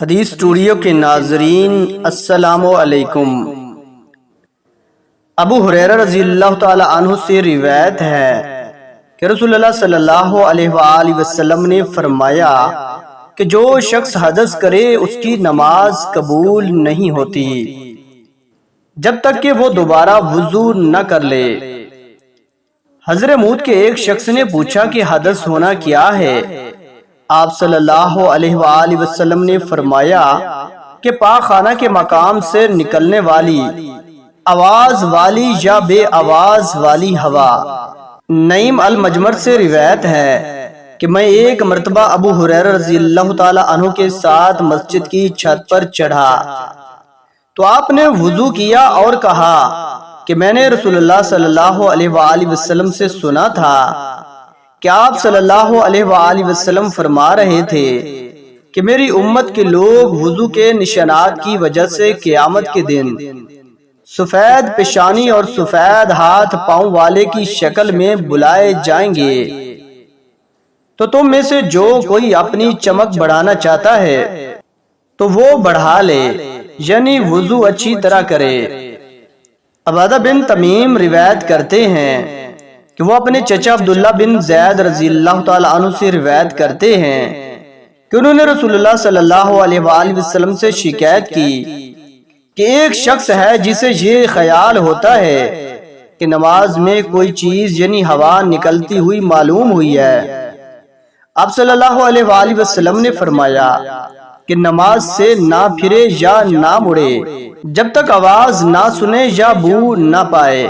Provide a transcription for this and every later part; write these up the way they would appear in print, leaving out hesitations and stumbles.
حدیث اسٹوڈیو کے ناظرین السلام علیکم۔ ابو ہریرہ رضی اللہ تعالی عنہ سے روایت ہے کہ رسول اللہ صلی اللہ علیہ وآلہ وسلم نے فرمایا کہ جو شخص حدث کرے اس کی نماز قبول نہیں ہوتی جب تک کہ وہ دوبارہ وضو نہ کر لے۔ حضرموت کے ایک شخص نے پوچھا کہ حدث ہونا کیا ہے؟ آپ صلی اللہ علیہ وآلہ وسلم نے فرمایا کہ پاخانہ کے مقام سے نکلنے والی آواز والی یا بے آواز والی ہوا۔ نعیم المجمر سے روایت ہے کہ میں ایک مرتبہ ابو ہریرہ رضی اللہ تعالی عنہ کے ساتھ مسجد کی چھت پر چڑھا تو آپ نے وضو کیا اور کہا کہ میں نے رسول اللہ صلی اللہ علیہ وآلہ وسلم سے سنا تھا کہ آپ صلی اللہ علیہ وآلہ وسلم فرما رہے تھے کہ میری امت کے لوگ وضو کے نشانات کی وجہ سے قیامت کے دن سفید پیشانی اور سفید ہاتھ پاؤں والے کی شکل میں بلائے جائیں گے۔ تو تم میں سے جو کوئی اپنی چمک بڑھانا چاہتا ہے تو وہ بڑھا لے، یعنی وضو اچھی طرح کرے۔ عبادہ بن تمیم روایت کرتے ہیں کہ وہ اپنے چچا عبداللہ بن زید رضی اللہ تعالی عنہ سے روایت کرتے ہیں کہ انہوں نے رسول اللہ صلی اللہ علیہ وآلہ وسلم سے شکایت کی کہ ایک شخص ہے جسے یہ خیال ہوتا ہے کہ نماز میں کوئی چیز یعنی ہوا نکلتی ہوئی معلوم ہوئی ہے۔ آپ صلی اللہ علیہ وآلہ وسلم نے فرمایا کہ نماز سے نہ پھرے یا نہ مڑے جب تک آواز نہ سنے یا بو نہ پائے۔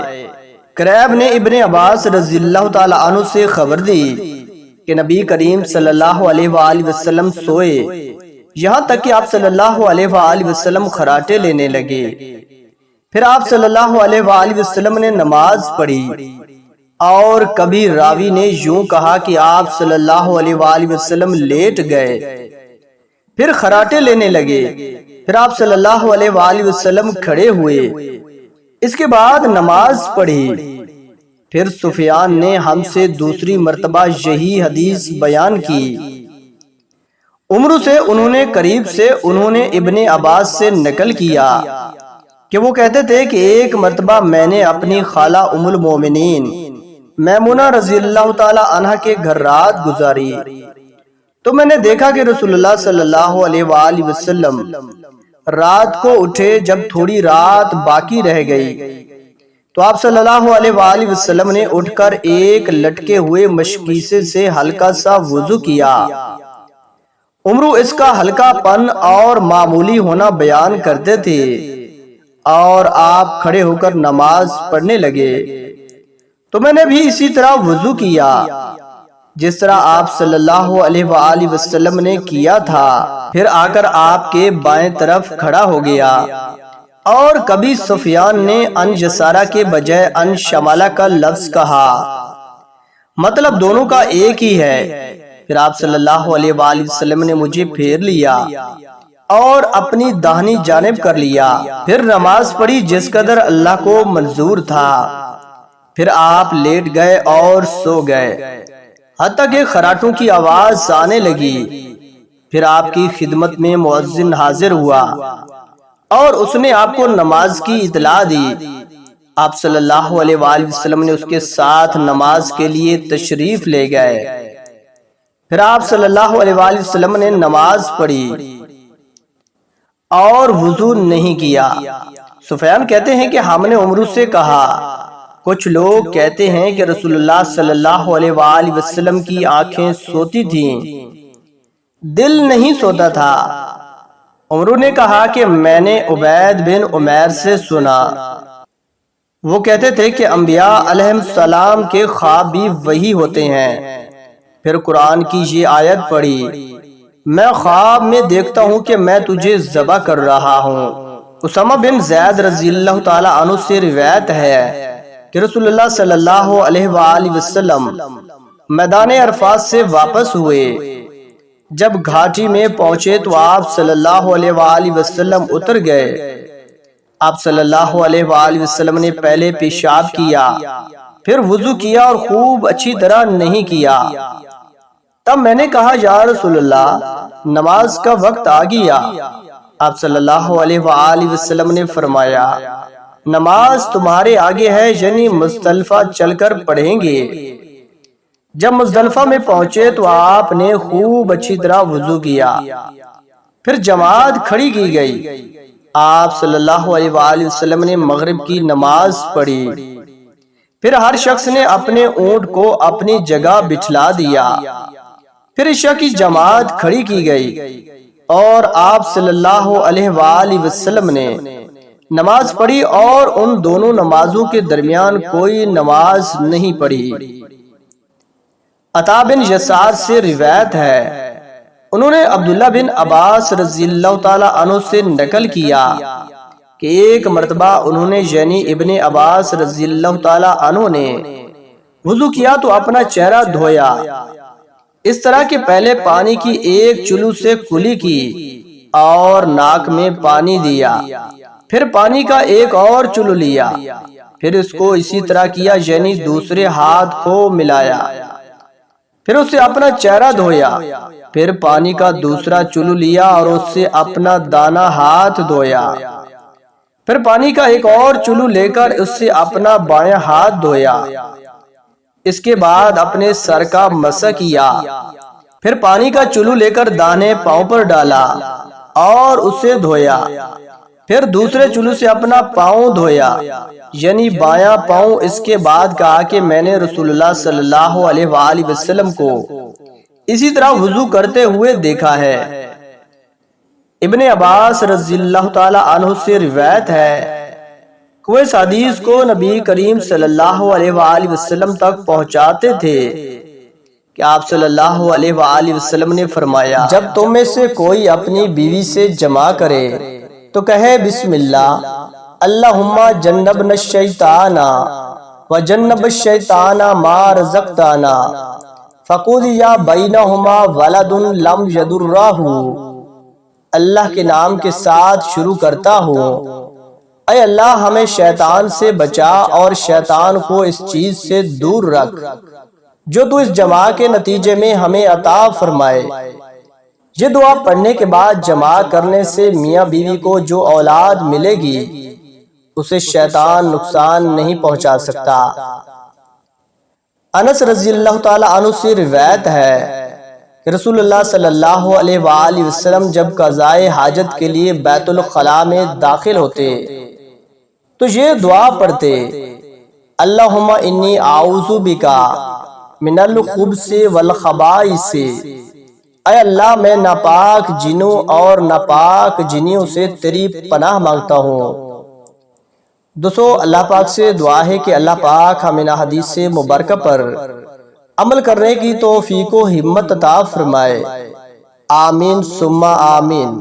کریب نے ابن عباس رضی اللہ تعالی عنہ سے خبر دی کہ نبی کریم صلی اللہ علیہ وآلہ وسلم سوئے یہاں تک کہ آپ صلی اللہ علیہ وآلہ وسلم خراٹے لینے لگے۔ پھر آپ صلی اللہ علیہ وآلہ وسلم نے نماز پڑھی اور کبھی راوی نے یوں کہا کہ آپ صلی اللہ علیہ وآلہ وسلم لیٹ گئے پھر خراٹے لینے لگے۔ پھر آپ صلی اللہ علیہ وآلہ وسلم کھڑے ہوئے، اس کے بعد نماز پڑھی۔ پھر سفیان نے ہم سے دوسری مرتبہ یہی حدیث بیان کی۔ عمرو سے انہوں نے قریب سے انہوں نے ابن عباس سے نقل کیا کہ وہ کہتے تھے کہ ایک مرتبہ میں نے اپنی خالہ ام المومنین میمونہ رضی اللہ تعالی عنہ کے گھر رات گزاری تو میں نے دیکھا کہ رسول اللہ صلی اللہ علیہ وآلہ وسلم رات کو اٹھے جب تھوڑی رات باقی رہ گئی تو آپ صلی اللہ علیہ وآلہ وسلم نے اٹھ کر ایک لٹکے ہوئے مشکیسے سے ہلکا سا وضو کیا۔ عمرو اس کا ہلکا پن اور معمولی ہونا بیان کرتے تھے اور آپ کھڑے ہو کر نماز پڑھنے لگے تو میں نے بھی اسی طرح وضو کیا جس طرح آپ صلی اللہ علیہ وآلہ وسلم نے کیا تھا۔ پھر آ کر آپ کے بائیں طرف کھڑا ہو گیا اور کبھی سفیان نے ان یسارہ کے بجائے ان شمالہ کا لفظ کہا، مطلب دونوں کا ایک ہی ہے۔ پھر آپ صلی اللہ علیہ وآلہ وسلم نے مجھے پھیر لیا اور اپنی داہنی جانب کر لیا، پھر نماز پڑھی جس قدر اللہ کو منظور تھا۔ پھر آپ لیٹ گئے اور سو گئے حتیٰ کہ خراٹوں کی آواز آنے لگی۔ پھر آپ کی خدمت میں مؤذن حاضر ہوا اور اس نے آپ کو نماز کی اطلاع دی۔ آپ صلی اللہ علیہ وآلہ وسلم نے اس کے ساتھ نماز کے لیے تشریف لے گئے۔ پھر آپ صلی اللہ علیہ وآلہ وسلم نے نماز پڑھی اور وضو نہیں کیا۔ سفیان کہتے ہیں کہ ہم نے عمرو سے کہا، کچھ لوگ کہتے ہیں کہ رسول اللہ صلی اللہ علیہ وآلہ وسلم کی آنکھیں سوتی تھیں، دل نہیں سوتا تھا۔ عمرو نے کہا کہ میں نے عبید بن عمیر سے سنا، وہ کہتے تھے کہ انبیاء علیہ السلام کے خواب بھی وہی ہوتے ہیں۔ پھر قرآن کی یہ آیت پڑھی، میں خواب میں دیکھتا ہوں کہ میں تجھے ذبح کر رہا ہوں۔ اسامہ بن زید رضی اللہ تعالی عنہ سے روایت ہے کہ رسول اللہ صلی اللہ علیہ وآلہ وسلم میدان عرفات سے واپس ہوئے۔ جب گھاٹی میں پہنچے تو آپ صلی اللہ علیہ وآلہ وسلم اتر گئے۔ آپ صلی اللہ علیہ وآلہ وسلم نے پہلے پیشاب کیا، پھر وضو کیا اور خوب اچھی طرح نہیں کیا۔ تب میں نے کہا، یا رسول اللہ، نماز کا وقت آ گیا۔ آپ صلی اللہ علیہ وآلہ وسلم نے فرمایا نماز تمہارے آگے ہے، یعنی مزدلفہ چل کر پڑھیں گے۔ جب مزدلفہ میں پہنچے تو آپ نے خوب اچھی طرح وضو کیا، پھر جماعت کھڑی کی گئی۔ آپ صلی اللہ علیہ وآلہ وسلم نے مغرب کی نماز پڑھی، پھر ہر شخص نے اپنے اونٹ کو اپنی جگہ بٹھلا دیا، پھر عشاء کی جماعت کھڑی کی گئی اور آپ صلی اللہ علیہ وآلہ وسلم نے نماز پڑھی اور ان دونوں نمازوں کے درمیان کوئی نماز نہیں پڑھی۔ عطا بن یسار سے روایت ہے، انہوں نے عبداللہ بن عباس رضی اللہ تعالی عنہ سے نقل کیا کہ ایک مرتبہ انہوں نے یعنی ابن عباس رضی اللہ تعالی عنہ نے وضو کیا تو اپنا چہرہ دھویا، اس طرح کہ پہلے پانی کی ایک چلو سے کلی کی اور ناک میں پانی دیا، پھر پانی کا ایک اور چلو لیا، پھر اس کو اسی طرح کیا یعنی دوسرے ہاتھ کو ملایا، پھر اس سے اپنا چہرہ دھویا، پھر پانی کا دوسرا چلو لیا اور اس سے اپنا دانا ہاتھ دھویا، پھر پانی کا ایک اور چلو لے کر اس سے اپنا بایاں ہاتھ دھویا، اس کے بعد اپنے سر کا مسح کیا، پھر پانی کا چلو لے کر دانے پاؤں پر ڈالا اور اسے دھویا، پھر دوسرے چلو سے اپنا پاؤں دھویا یعنی بایاں پاؤں۔ اس کے بعد کہا کہ میں نے رسول اللہ صلی اللہ علیہ وآلہ وسلم کو اسی طرح وضو کرتے ہوئے دیکھا ہے۔ ابن عباس رضی اللہ تعالی عنہ سے روایت ہے کہ وہ اس حدیث کو نبی کریم صلی اللہ علیہ وآلہ وسلم تک پہنچاتے تھے کہ آپ صلی اللہ علیہ وآلہ وسلم نے فرمایا جب تم میں سے کوئی اپنی بیوی سے جماع کرے تو کہے بسم اللہ اللہم جنبنا الشیطان وجنب الشیطان ما رزقتانا فقضی بینہما ولد لم یضرہ۔ اللہ کے نام کے ساتھ شروع کرتا ہوں، اے اللہ ہمیں شیطان سے بچا اور شیطان کو اس چیز سے دور رکھ جو تو اس جماع کے نتیجے میں ہمیں عطا فرمائے۔ یہ دعا پڑھنے کے بعد جماع کرنے سے میاں بیوی کو جو اولاد ملے گی اسے شیطان نقصان نہیں پہنچا سکتا۔ انس رضی اللہ تعالی عنہ سے روایت ہے کہ رسول اللہ صلی اللہ علیہ وآلہ وسلم جب قضائے حاجت کے لیے بیت الخلاء میں داخل ہوتے تو یہ دعا پڑھتے اللہم انی اعوذ بکا من الخبث والخبائث، اے اللہ میں ناپاک جنوں اور ناپاک جنیوں سے تیری پناہ مانگتا ہوں۔ دوستو اللہ پاک سے دعا ہے کہ اللہ پاک ہمیں حدیث مبارکہ پر عمل کرنے کی توفیق و ہمت عطا فرمائے، آمین ثم آمین۔